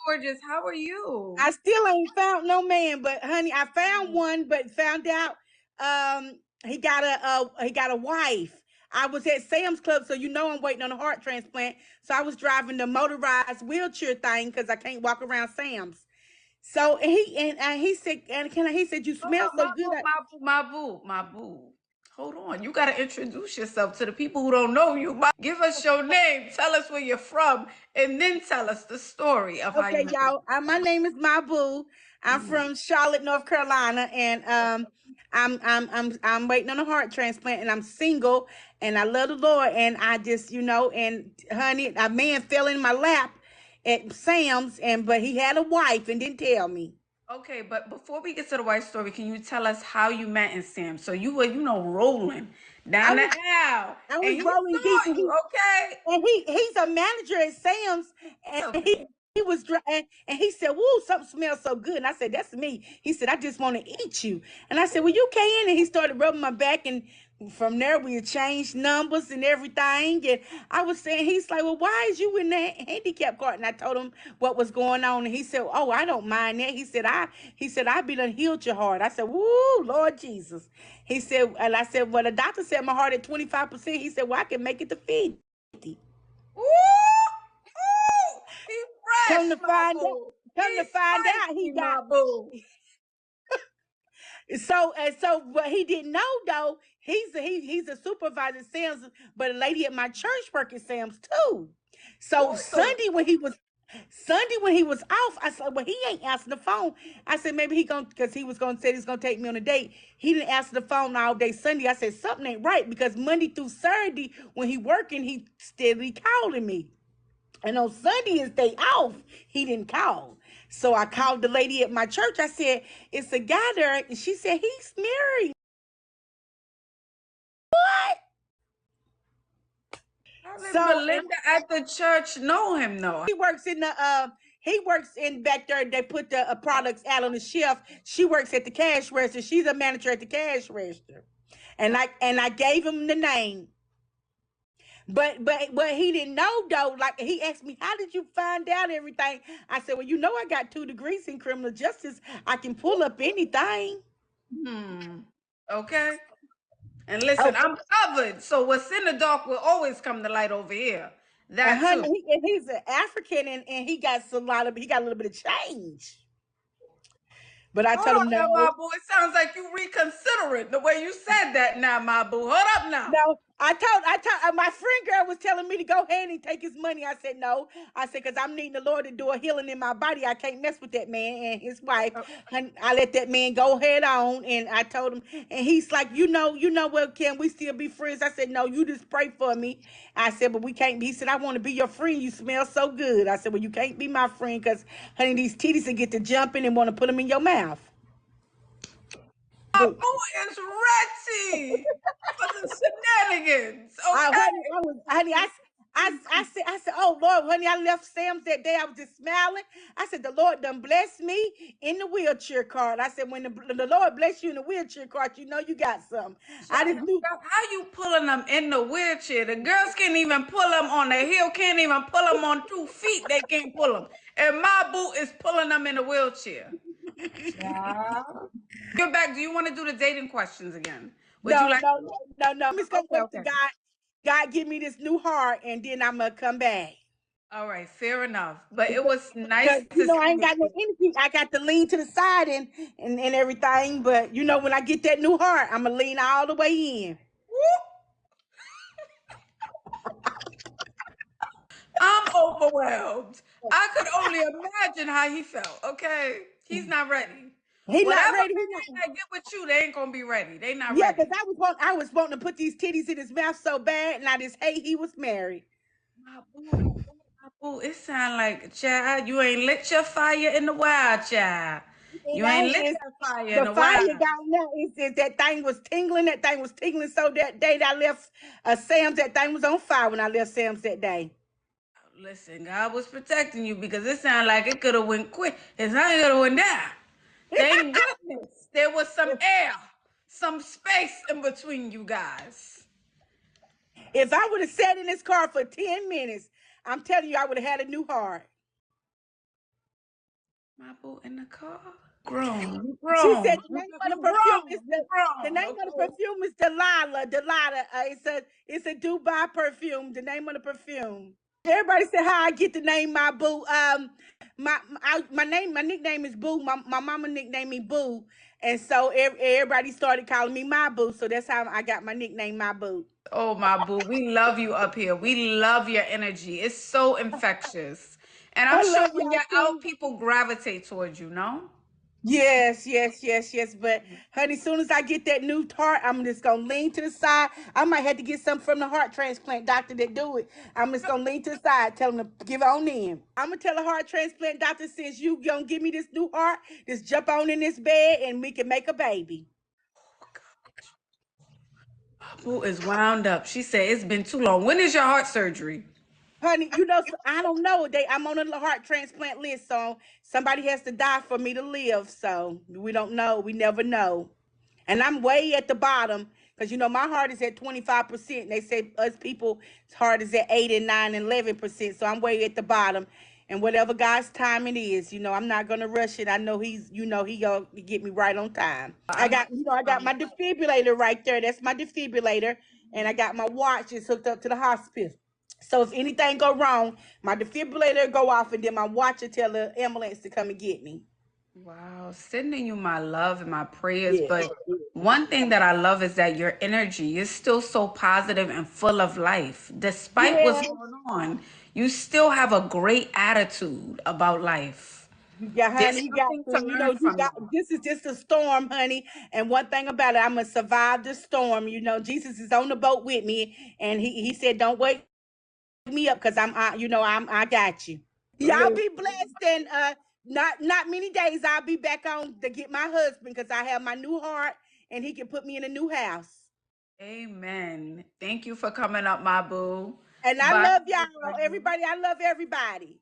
gorgeous. How are you? I still ain't found no man, but honey, I found one, but found out he got a wife. I was at Sam's Club, so you know I'm waiting on a heart transplant. So I was driving the motorized wheelchair thing because I can't walk around Sam's. So he said, he said you Hold smell on, so my good. boo, my boo, my boo, my boo. Hold on. You got to introduce yourself to the people who don't know you. Give us your name. Tell us where you're from, and then tell us the story of how you Okay, met. y'all. My name is Mabu. I'm Mhm. from Charlotte, North Carolina, and I'm waiting on a heart transplant, and I'm single, and I love the Lord, and I just and honey, a man fell in my lap at Sam's, and but he had a wife and didn't tell me. Okay, but before we get to the white story, can you tell us how you met in Sam? So you were, rolling I down the was aisle, I and was he rolling deep, saw you. Okay. and he's a manager at Sam's, and Okay. he was and he said, "Woo, something smells so good." And I said, "That's me." He said, "I just want to eat you." And I said, "Well, you can." And he started rubbing my back, and from there we changed numbers and everything. And I was saying, he's like, "Well, why is you in the handicap cart?" And I told him what was going on, and he said, "Oh, I don't mind that." He said, "I be done healed your heart." I said, "Woo, Lord Jesus." He said, and I said, "Well, the doctor said my heart at 25%." He said, "Well, I can make it to 50." Ooh, ooh, he Come fresh, to my find out, boo. come to He's find out, he spicy, got my boo. so. What he didn't know though, he's a supervisor at Sam's, but a lady at my church work at Sam's too. So Ooh, so Sunday when he was off, I said, "Well, he ain't answering the phone." I said, "Maybe he gonna because he was gonna say he's gonna take me on a date." He didn't answer the phone all day Sunday. I said something ain't right because Monday through Saturday when he working, he steadily calling me. And on Sunday, his day off, he didn't call. So I called the lady at my church. I said, "It's a guy there." And she said, "He's married." What? how did So Belinda at the church know him though? he works in back there. They put the products out on the shelf. She works at the cash register. She's a manager at the cash register. And I gave him the name. But he didn't know though. Like he asked me, "How did you find out everything?" I said, "Well, I got 2 degrees in criminal justice. I can pull up anything." Hmm. Okay. And listen, Oh, I'm covered, so what's in the dark will always come to light over here. and That too. honey, he's an African, and he got a little bit of change. But I Hold told him on now, no. my boo. It sounds like you reconsidering the way you said that now, my boo. Hold up now. No, I told my friend girl was telling me to go ahead and take his money. I said no. I said because I'm needing the Lord to do a healing in my body. I can't mess with that man and his wife. Uh, And I let that man go head on. And I told him, and he's like, what? Can we still be friends? I said no. You just pray for me. I said, but we can't be. He said, I want to be your friend. You smell so good. I said, well, you can't be my friend because honey, these titties will get to jumping and want to put them in your mouth. My But boo is ready for the shenanigans. honey, Okay. I said, "Oh Lord, honey, I left Sam's that day. I was just smiling." I said, "The Lord done blessed me in the wheelchair cart." I said, "When the Lord bless you in the wheelchair cart, you know you got something." I just knew. How you pulling them in the wheelchair? The girls can't even pull them on the hill, can't even pull them on 2 feet. They can't pull them. And my boo is pulling them in a wheelchair. Child. You're back. Do you want to do the dating questions again? Would you No, like? no, no, no, no. I'm just gonna Okay, wait to okay. God give me this new heart, and then I'm gonna come back. All right, fair enough. But it Because was nice to I speak ain't with got no you. energy. I got to lean to the side and everything. But when I get that new heart, I'm gonna lean all the way in. I'm overwhelmed. I could only imagine how he felt. Okay, he's not ready. He not Whatever ready. He man not. that get with you, they ain't gonna be ready. They not Yeah, because ready. I was wanting to put these titties in his mouth so bad, and I just hate he was married. My boo, my boo. It sound like child. You ain't lit your fire in the wild, child. It You ain't ain't. lit It's that fire in the the fire wild. got now. It's that thing was tingling. That thing was tingling. So that day that I left Sam's, that thing was on fire when I left Sam's that day. Listen, God was protecting you because it sounded like it could have went quick. It's not gonna went down. Thank goodness there was some air, some space in between you guys. If I would have sat in this car for 10 minutes, I'm telling you, I would have had a new heart. My boo in the car. Grown. You She said grown. the name of the You perfume grown. is You the grown. name of the Okay. perfume is Delilah. Delilah. It's a Dubai perfume. The name of the perfume. Everybody said how I get the name my boo. My nickname is Boo. My mama nicknamed me Boo, and so everybody started calling me my boo. So that's how I got my nickname my boo. Oh, my boo. We love you up here. We love your energy. It's so infectious. And I'm I sure love when y'all you're out, too. people gravitate towards you, no? Yes, yes, yes, yes. But honey, as soon as I get that new heart, I'm just gonna lean to the side. I might have to get some from the heart transplant doctor that do it. I'm just gonna lean to the side, tell him to give on in. I'm gonna tell the heart transplant doctor, since you gonna give me this new heart, just jump on in this bed and we can make a baby. Boo is wound up. She said it's been too long. When is your heart surgery? Honey, I don't know. I'm on a heart transplant list, so somebody has to die for me to live. So we don't know. We never know. And I'm way at the bottom because my heart is at 25%. They say us people's heart is at 8 and 9 and 11%. So I'm way at the bottom. And whatever God's time it is, I'm not gonna rush it. I know he gonna get me right on time. I got my defibrillator right there. That's my defibrillator, and I got my watch is hooked up to the hospital. So if anything go wrong, my defibrillator go off, and then my watch will tell the ambulance to come and get me. Wow, sending you my love and my prayers. Yeah. But one thing that I love is that your energy is still so positive and full of life. Despite what's Yeah. going on, you still have a great attitude about life. There's Honey, you got something to to, learn from you. this is just a storm, honey. And one thing about it, I'm gonna survive the storm. Jesus is on the boat with me, and he said, "Don't wake me up, because I got you." Y'all be blessed, and not many days I'll be back on to get my husband, because I have my new heart, and he can put me in a new house. Amen. Thank you for coming up, my boo. And I Bye. love y'all, Honey Bun. everybody. I love everybody.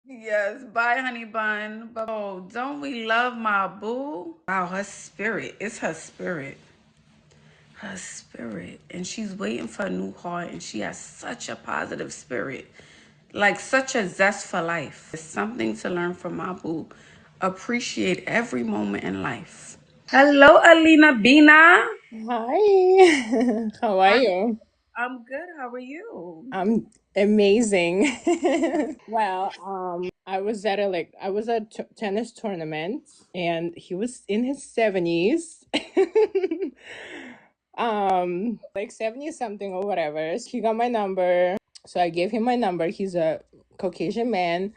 Yes, bye, honey bun. Oh, don't we love my boo? Wow, her spirit. It's her spirit. Her spirit. And she's waiting for a new heart, and she has such a positive spirit. Like such a zest for life. There's something to learn from my boo. Appreciate every moment in life. Hello, Alina Bina. Hi, how are you? I'm good. How are you? I'm amazing. Well, I was at tennis tournament and he was in his 70s. Like 70 something or whatever. So he got my number. So I gave him my number. He's a Caucasian man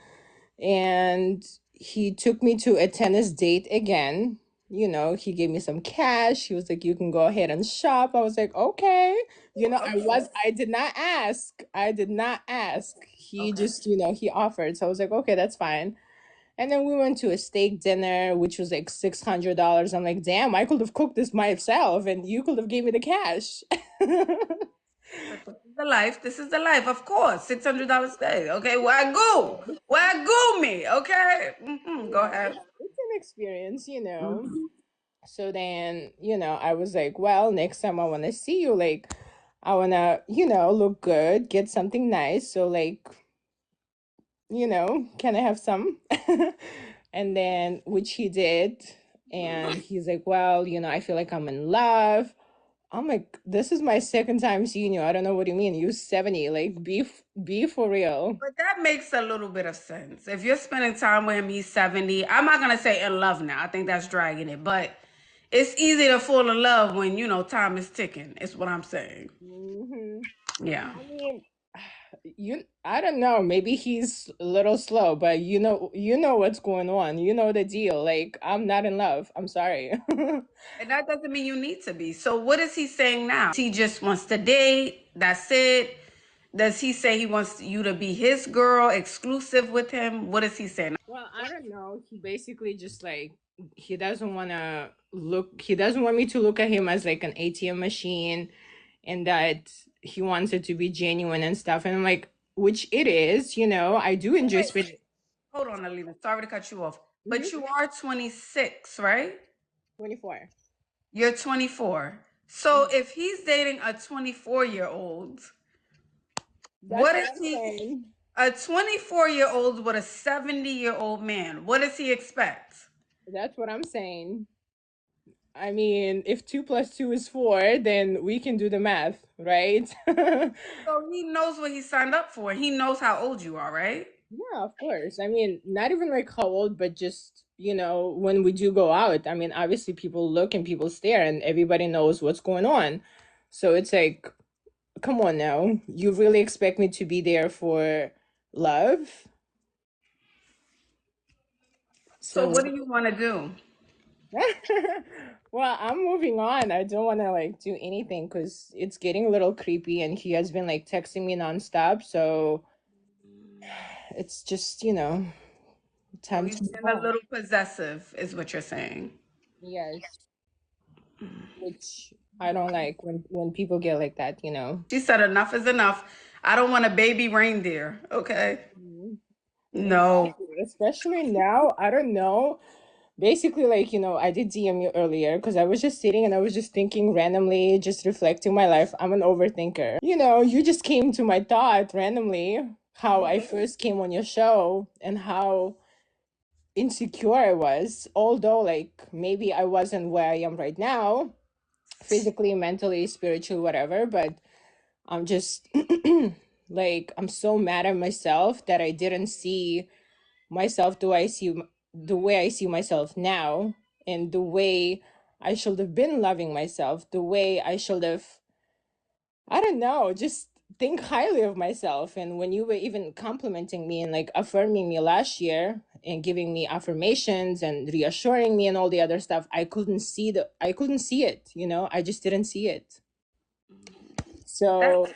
and he took me to a tennis date again. He gave me some cash. He was like, "You can go ahead and shop." I was like, "Okay." I did not ask. I did not ask. He Okay. just, he offered. So I was like, "Okay, that's fine." And then we went to a steak dinner, which was like $600. I'm like, "Damn, I could have cooked this myself and you could have gave me the cash." But this is the life. This is the life. Of course, $600 a day. Okay, where I go? Where I go me? Okay. Go Yeah, ahead. it's an experience. Mhm. So then, I was like, well, next time I want to see you, like, I want to, look good, get something nice. So, like, can I have some? And then, which he did. And he's like, well, I feel like I'm in love. I'm like, this is my second time seeing you. I don't know what you mean. You're 70. Like, be for real. But that makes a little bit of sense. If you're spending time with him, he's 70. I'm not gonna say in love now. I think that's dragging it, but it's easy to fall in love when time is ticking. Is what I'm saying. Hmm. Yeah. I mean, I don't know, maybe he's a little slow, but you know what's going on. You know the deal. Like, I'm not in love. I'm sorry. And that doesn't mean you need to be. So what is he saying now? He just wants to date. That's it. Does he say he wants you to be his girl, exclusive with him? What is he saying? Well, I don't know. He basically just like he doesn't want me to look at him as like an ATM machine, and that he wants it to be genuine and stuff. And I'm like, which it is, I do enjoy Wait, spending. hold on, Alina. Sorry to cut you off. Mhm. But you are 26, right? 24. You're 24. So Mhm. if he's dating a 24-year-old, That's what what is I'm he saying. A 24-year-old with a 70-year-old man. What does he expect? That's what I'm saying. I mean, if 2 plus 2 is 4, then we can do the math, right? So he knows what he signed up for. He knows how old you are, right? Yeah, of course. I mean, not even like how old, but just, when we do go out, I mean, obviously people look and people stare and everybody knows what's going on. So it's like, come on now. You really expect me to be there for love? So So, what do you want to do? well, I'm moving on. I don't want to like do anything because it's getting a little creepy and he has been like texting me nonstop. So it's just, So time he's to move been a on. little possessive, is what you're saying. Yes, which I don't like when people get like that. She said enough is enough. I don't want a baby reindeer. Okay. Mhm. No. Exactly. Especially now, I don't know. Basically, like, I did DM you earlier because I was just sitting and I was just thinking randomly, just reflecting my life. I'm an overthinker. You just came to my thought randomly how I first came on your show and how insecure I was, although like maybe I wasn't where I am right now, physically, mentally, spiritually, whatever, but I'm just like I'm so mad at myself that I didn't see myself the way I see myself now, and the way I should have been loving myself, the way I should have, I don't know, just think highly of myself. And when you were even complimenting me and like affirming me last year and giving me affirmations and reassuring me and all the other stuff, I couldn't see it, I just didn't see it. That, So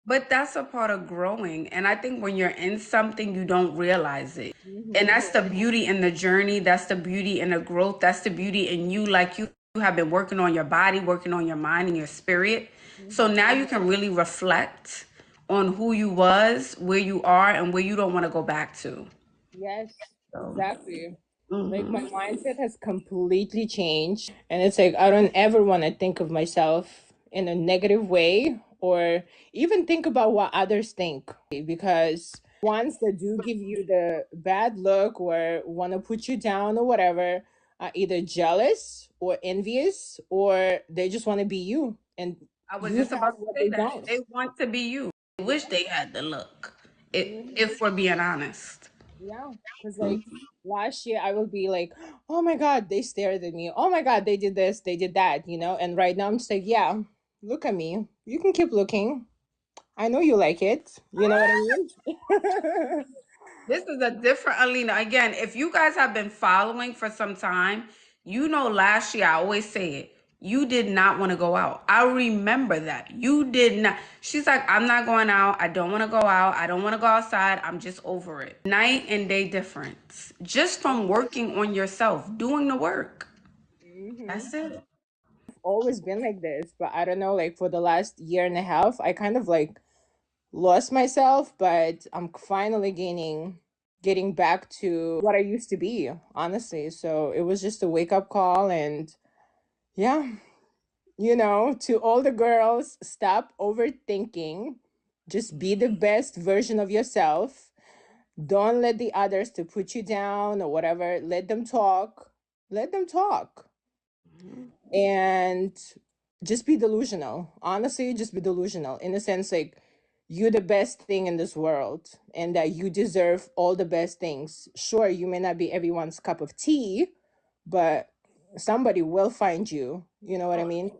but that's a part of growing. And I think when you're in something, you don't realize it. And mhm, that's the beauty in the journey. That's the beauty in the growth. That's the beauty in you. Like you have been working on your body, working on your mind and your spirit. So mhm. now you can really reflect on who you was, where you are, and where you don't want to go back to. Yes, So, exactly. Like my mhm. mindset has completely changed. And it's like I don't ever want to think of myself in a negative way or even think about what others think. Because ones that do give you the bad look or want to put you down or whatever are either jealous or envious or they just want to be you. And I was you just have about to what say they that. don't. They want to be you. They wish they had the look. Mhm. If we're being honest. Yeah, because like last year I will be like, oh my God, they stared at me. Oh my God, they did this, they did that. And right now I'm just like, yeah, look at me. You can keep looking. I know you like it. You know what I mean? This is a different Alina. Again, if you guys have been following for some time, you know last year I always say it. You did not want to go out. I remember that. You did not. She's like, I'm not going out. I don't want to go out. I don't want to go outside. I'm just over it. Night and day difference. Just from working on yourself, doing the work. Hmm. That's it. Always been like this, but I don't know, like for the last year and a half, I kind of like lost myself, but I'm finally getting back to what I used to be, honestly. So it was just a wake up call and yeah. To all the girls, stop overthinking. Just be the best version of yourself. Don't let the others to put you down or whatever. Let them talk. Let them talk. And just be delusional. Honestly, just be delusional in the sense like you're the best thing in this world and that you deserve all the best things. Sure, you may not be everyone's cup of tea, but somebody will find you. You know what I mean?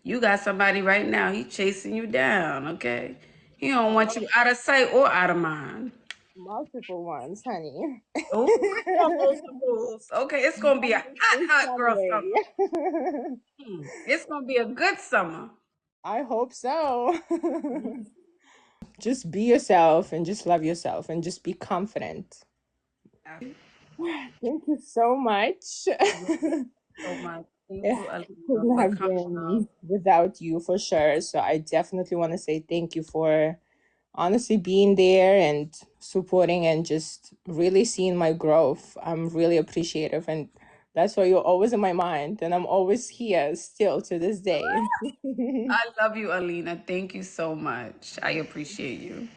You got somebody right now, he chasing you down, okay? He don't want you out of sight or out of mind. Multiple ones, honey. Oh, come on, multiples. Okay, it's gonna be a hot, In hot some girl way. summer. It's gonna be a good summer. I hope so. Just be yourself and just love yourself and just be confident. Thank you so much. So much. Thank It you, Alina, couldn't for have coming up. been without you for sure. So I definitely want to say thank you for honestly being there and supporting and just really seeing my growth. I'm really appreciative and that's why you're always in my mind and I'm always here still to this day. I love you, Alina. Thank you so much. I appreciate you.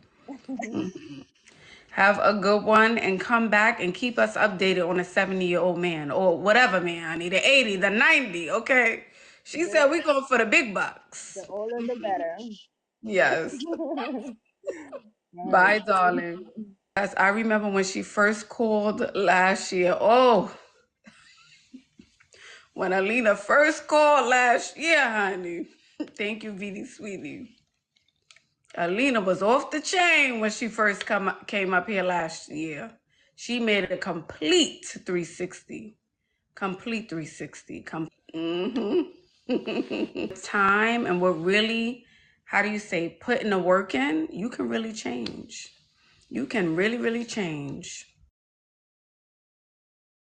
Have a good one and come back and keep us updated on a 70-year-old man or whatever man, honey. The 80, the 90, okay? She said we going for the big bucks. The older the better. Yes. All Bye, right. darling. Yes, I remember when she first called last year. Oh, when Alina first called last year, honey. Thank you, VD Sweetie. Alina was off the chain when she first came up here last year. She made a complete 360. Complete 360. Time and we're really, how do you say, putting the work in, you can really change. You can really, really change.